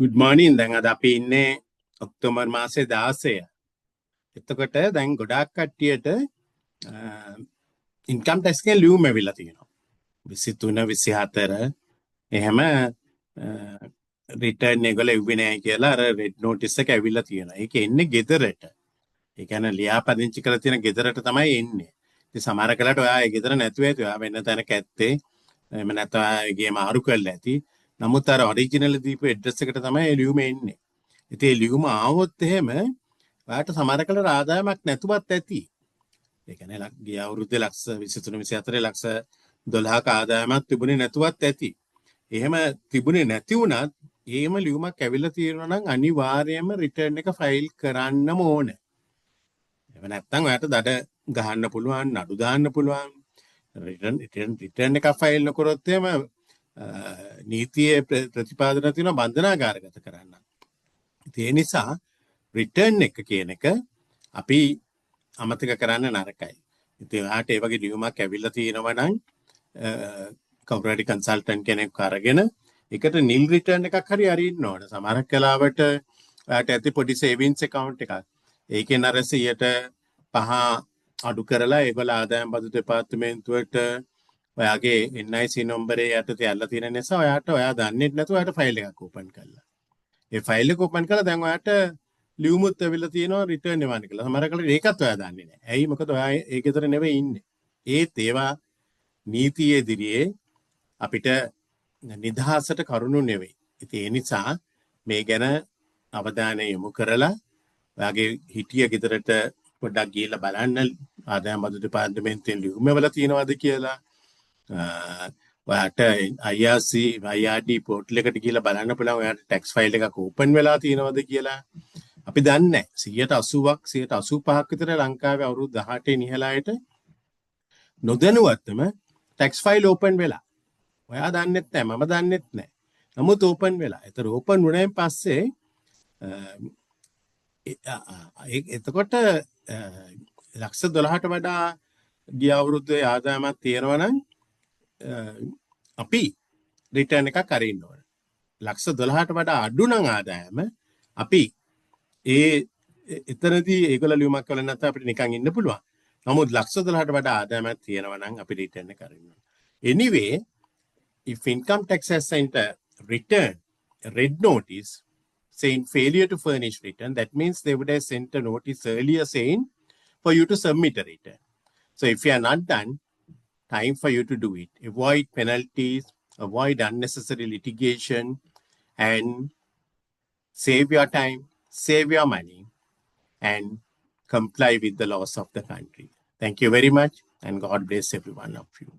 Good morning. දැන් අද අපි ඉන්නේ ඔක්තෝබර් මාසේ 16. එතකොට දැන් ගොඩාක් කට්ටියට ඉන්කම් ටැක්ස් එකේ ලියුම් ඇවිල්ලා තියෙනවා. 23 24 එහෙම රිටර්න් එකවල එව්වේ නැහැ කියලා අර රෙඩ් නෝටිස් එක ඇවිල්ලා තියෙනවා. ඒක එන්නේ ගෙදරට. ඒ කියන්නේ ලියාපදිංචි කරලා තියෙන ගෙදරට තමයි එන්නේ. ඉතින් සමහර කලට ඔයා ඒ ගෙදර නැතුව ඇති. ඔයා වෙන තැනක ඇත්තේ. එහෙම නැත්නම් ඔයාගේ මාරු කරලා ඇති. නමුත් අර ඔරිජිනල් දීපු ඇඩ්‍රස් එකට තමයි ඒ ලියුම එන්නේ. ඉතින් ඒ ලියුම ආවොත් එහෙම ඔයාට සමහර කලට ආදායමක් නැතුවත් ඇති. ඒ කියන්නේ ගිය අවුරුද්දේ ලක්ෂ 23 24 ලක්ෂ 12ක ආදායමක් තිබුණේ නැතුවත් ඇති. එහෙම තිබුණේ නැති වුණත් එහෙම ලියුමක් ඇවිල්ලා තියෙනවා නම් අනිවාර්යයෙන්ම රිටර්න් එක ෆයිල් කරන්නම ඕනේ. එහෙම නැත්නම් ඔයාට දඩ ගහන්න පුළුවන්, නඩු දාන්න පුළුවන්. රිටර්න් එක ෆයිල් නොකරොත් එහෙම නීතියේ ප්‍රතිපාදන තියෙනවා බන්ධනාගාරගත කරන්න. ඒ නිසා රිටර්න් එක කියන එක අපි අමතක කරන්න නරකයි. ඉතින් ඔයාට ඒ වගේ ලියුමක් ඇවිල්ලා තියෙනවා නම් කවුරු හරි කන්සල්ටන්ට් කෙනෙක් අරගෙන ඒකට නිල් රිටර්න් එකක් හරි අරින්න ඕන. සමහරක් වෙලාවට ඔයාට ඇති පොඩි සේවිංස් account එකක්. ඒකෙන් අර 5% අඩු කරලා ඒගොල්ලෝ ආදායම් බදු දෙපාර්තමේන්තුවට ඔයාගේ NIC නම්බරේ යටතේ ඇල්ලලා තියෙන නිසා ඔයා දන්නේ නැතුව ඔයාට ෆයිල් එකක් ඕපන් කළා. ඒ ෆයිල් එක ඕපන් කළා දැන් ඔයාට ලියුමුත් ඇවිල්ලා තියෙනවා රිටර්න් එවන්න කියලා. සමහර කලට ඒකත් ඔයා දන්නේ නැහැ. ඇයි? මොකද ඔයා ඒක විතර නෙවෙයි ඉන්නේ. ඒත් ඒවා නීතියේ ඉදිරියේ අපිට නිදහසට කරුණු නෙවෙයි. ඉතින් ඒ නිසා මේ ගැන අවධානය යොමු කරලා ඔයාගේ හිටිය ගෙදරට පොඩ්ඩක් ගිහිල්ලා බලන්න ආදායම් බදු දෙපාර්තමේන්තුවෙන් ලියුම එවලා තියෙනවද කියලා. ඔයාට IRD පෝර්ටල් එකට ගිහිල්ලා බලන්න පුළුවන් ඔයාට ටැක්ස් ෆයිල් එකක් ඕපන් වෙලා තියෙනවද කියලා. අපි දන්නේ 180ක් 185ක් විතර ලංකාවේ අවුරුදු 18 ඉහළ අයට නොදැනුවත්වම ටැක්ස් ෆයිල් ඕපන් වෙලා. ඔයා දන්නෙත් නැහැ මම දන්නෙත් නැහැ. නමුත් ඕපන් වෙලා. ඒතර ඕපන් වුණායින් පස්සේ එතකොට ලක්ෂ 12ට වඩා ගිය අවුරුද්දේ ආදායමක් තියෙනවා නම් අපි රිටර්න් එකක් අරින්න ඕන. ලක්ෂ 12ට වඩා අඩු නම් ආදායම අපි එතනදී ඒගොල්ලෝ ලියුමක් කළා නැත්නම් අපිට නිකන් ඉන්න පුළුවන්. නමුත් ලක්ෂ 12ට වඩා ආදායමක් තියෙනවා නම් අපි රිටර්න් එක අරින්න ඕන. Anyway, if income tax has sent a return, a red notice saying failure to furnish return, that means they would have sent a notice earlier saying for you to submit a return. So if you are not done, time for you to do it. Avoid penalties, avoid unnecessary litigation, and save your time, save your money, and comply with the laws of the country. Thank you very much, and God bless every one of you.